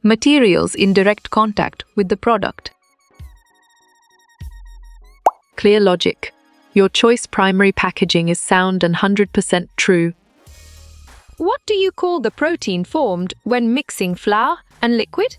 Materials in direct contact with the product. Clear logic. Your choice primary packaging is sound and 100% true. What do you call the protein formed when mixing flour and liquid?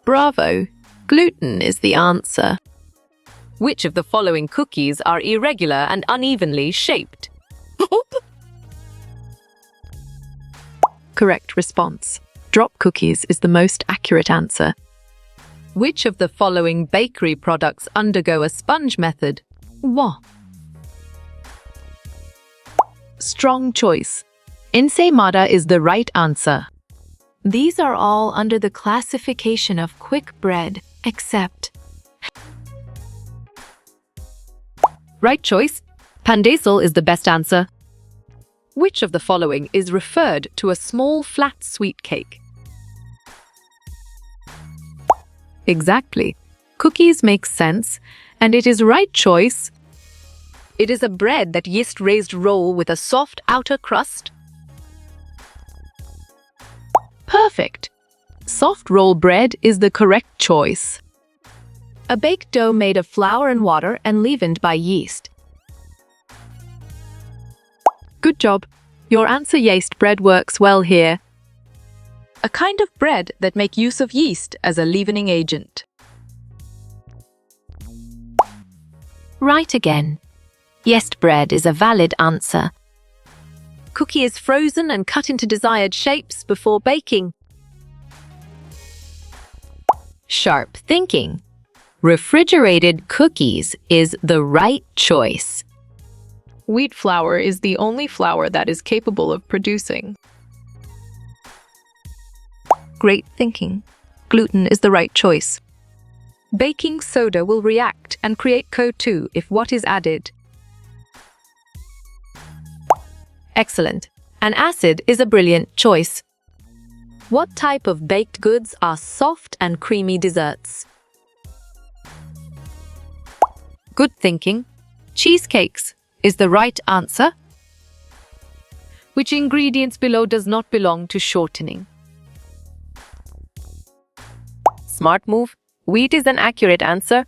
Bravo! Gluten is the answer. Which of the following cookies are irregular and unevenly shaped? Correct response. Drop cookies is the most accurate answer. Which of the following bakery products undergo a sponge method? What? Strong choice. Ensaimada is the right answer. These are all under the classification of quick bread, except... Right choice. Pandesal is the best answer. Which of the following is referred to a small flat sweet cake? Exactly. Cookies make sense, and it is right choice. It is a bread that yeast-raised roll with a soft outer crust. Perfect. Soft roll bread is the correct choice. A baked dough made of flour and water and leavened by yeast. Good job. Your answer yeast bread works well here. A kind of bread that make use of yeast as a leavening agent. Right again. Yeast bread is a valid answer. Cookie is frozen and cut into desired shapes before baking. Sharp thinking. Refrigerated cookies is the right choice. Wheat flour is the only flour that is capable of producing. Great thinking. Gluten is the right choice. Baking soda will react and create CO2 if what is added. Excellent. An acid is a brilliant choice. What type of baked goods are soft and creamy desserts? Good thinking. Cheesecakes is the right answer. Which ingredients below does not belong to shortening? Smart move. Wheat is an accurate answer.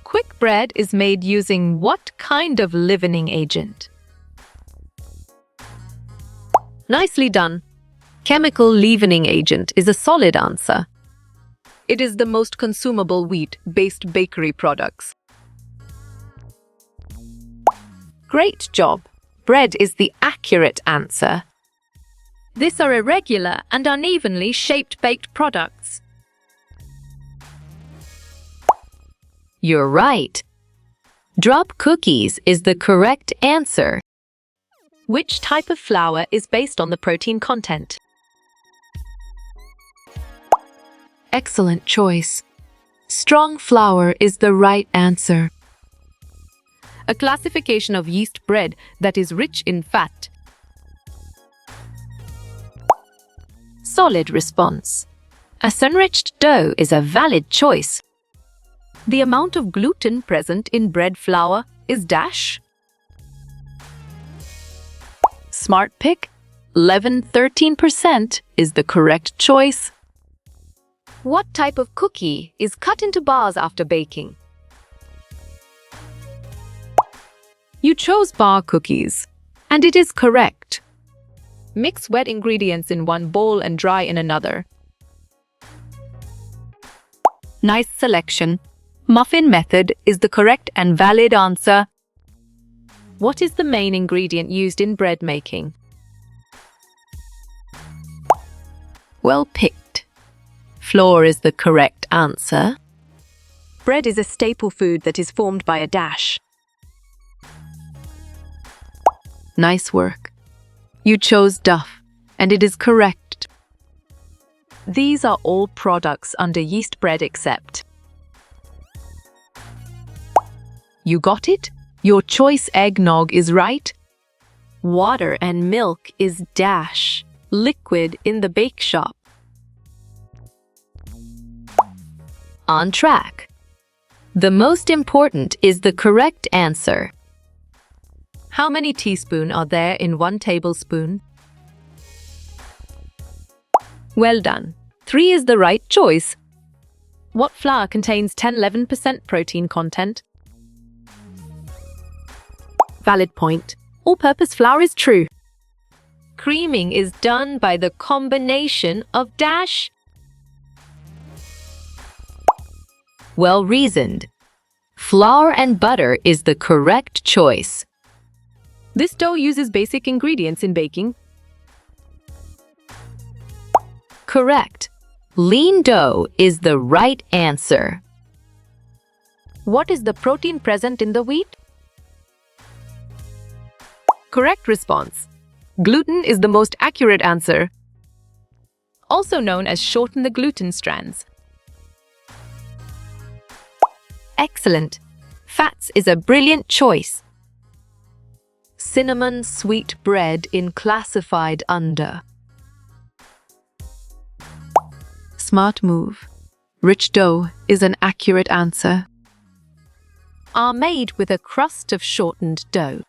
Quick bread is made using what kind of leavening agent? Nicely done. Chemical leavening agent is a solid answer. It is the most consumable wheat-based bakery products. Great job. Bread is the accurate answer. These are irregular and unevenly shaped baked products. You're right. Drop cookies is the correct answer. Which type of flour is based on the protein content? Excellent choice. Strong flour is the right answer. A classification of yeast bread that is rich in fat. Solid response. A sun-enriched dough is a valid choice. The amount of gluten present in bread flour is dash. Smart pick. Leaven 13% is the correct choice. What type of cookie is cut into bars after baking? You chose bar cookies, and it is correct. Mix wet ingredients in one bowl and dry in another. Nice selection. Muffin method is the correct and valid answer. What is the main ingredient used in bread making? Well picked. Flour is the correct answer. Bread is a staple food that is formed by a dash. Nice work. You chose Duff, and it is correct. These are all products under yeast bread except. You got it? Your choice eggnog is right. Water and milk is dash, liquid in the bake shop. On track. The most important is the correct answer. How many teaspoons are there in 1 tablespoon? Well done. 3 is the right choice. What flour contains 10-11% protein content? Valid point. All-purpose flour is true. Creaming is done by the combination of dash. Well reasoned. Flour and butter is the correct choice. This dough uses basic ingredients in baking. Correct. Lean dough is the right answer. What is the protein present in the wheat? Correct response. Gluten is the most accurate answer. Also known as shorten the gluten strands. Excellent. Fats is a brilliant choice. Cinnamon sweet bread in classified under. Smart move. Rich dough is an accurate answer. Are made with a crust of shortened dough.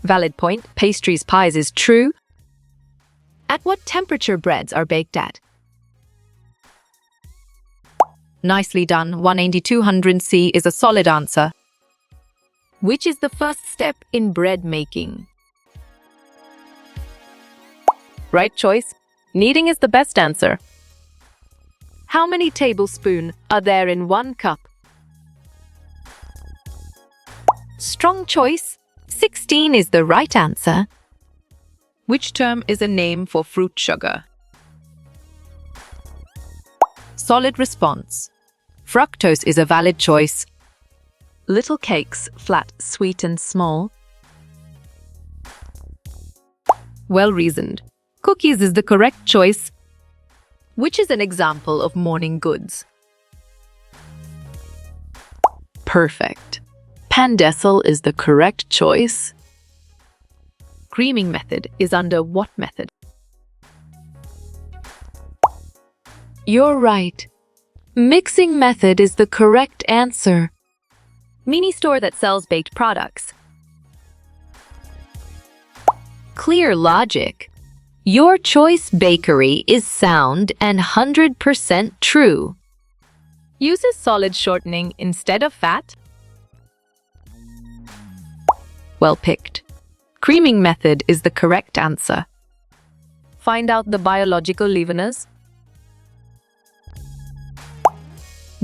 Valid point. Pastries, pies is true. At what temperature breads are baked at? Nicely done. 180-200 C is a solid answer. Which is the first step in bread making? Right choice. Kneading is the best answer. How many tablespoons are there in 1 cup? Strong choice. 16 is the right answer. Which term is a name for fruit sugar? Solid response. Fructose is a valid choice. Little cakes, flat, sweet and small. Well reasoned. Cookies is the correct choice. Which is an example of morning goods? Perfect. Pandesal is the correct choice. Creaming method is under what method? You're right. Mixing method is the correct answer. Mini store that sells baked products. Clear logic. Your choice bakery is sound and 100% true. Uses solid shortening instead of fat. Well picked. Creaming method is the correct answer. Find out the biological leaveners.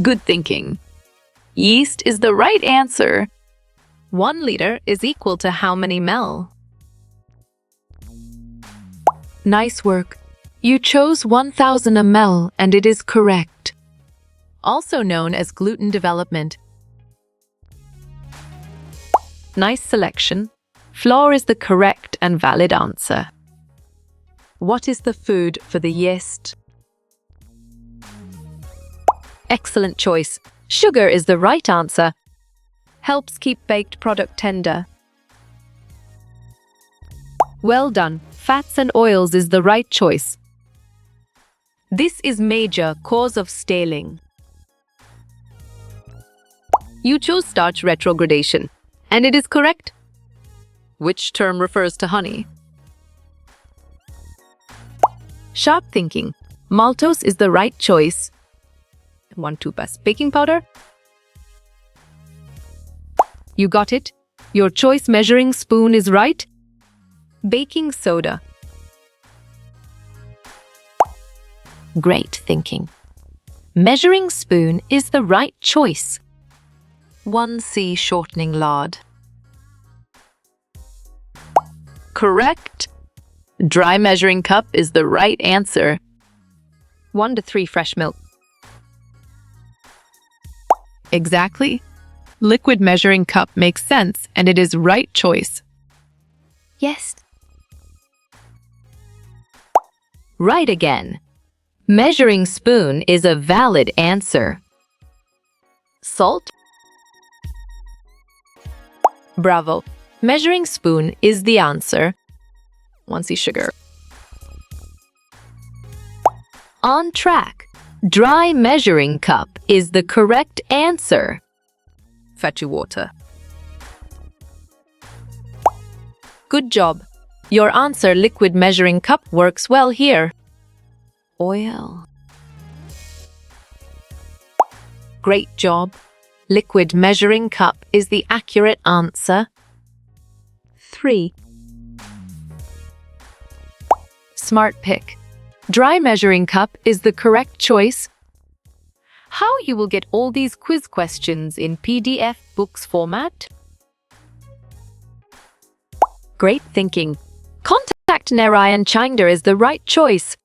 Good thinking. Yeast is the right answer. 1 liter is equal to how many ml? Nice work. You chose 1000 ml and it is correct. Also known as gluten development. Nice selection. Flour is the correct and valid answer. What is the food for the yeast? Excellent choice. Sugar is the right answer. Helps keep baked product tender. Well done. Fats and oils is the right choice. This is major cause of staling. You chose starch retrogradation, and it is correct. Which term refers to honey? Sharp thinking. Maltose is the right choice. 1/2 best baking powder. You got it. Your choice measuring spoon is right. Baking soda. Great thinking. Measuring spoon is the right choice. 1C shortening lard. Correct. Dry measuring cup is the right answer. 1 to 3 fresh milk. Exactly. Liquid measuring cup makes sense, and it is right choice. Yes. Right again. Measuring spoon is a valid answer. Salt. Bravo. Measuring spoon is the answer. 1C sugar. On track. Dry measuring cup is the correct answer. Fetch you water. Good job. Your answer, liquid measuring cup, works well here. Oil. Great job. Liquid measuring cup is the accurate answer. 3. Smart pick. Dry measuring cup is the correct choice. How you will get all these quiz questions in PDF books format? Great thinking. Contact Narayan Changder is the right choice.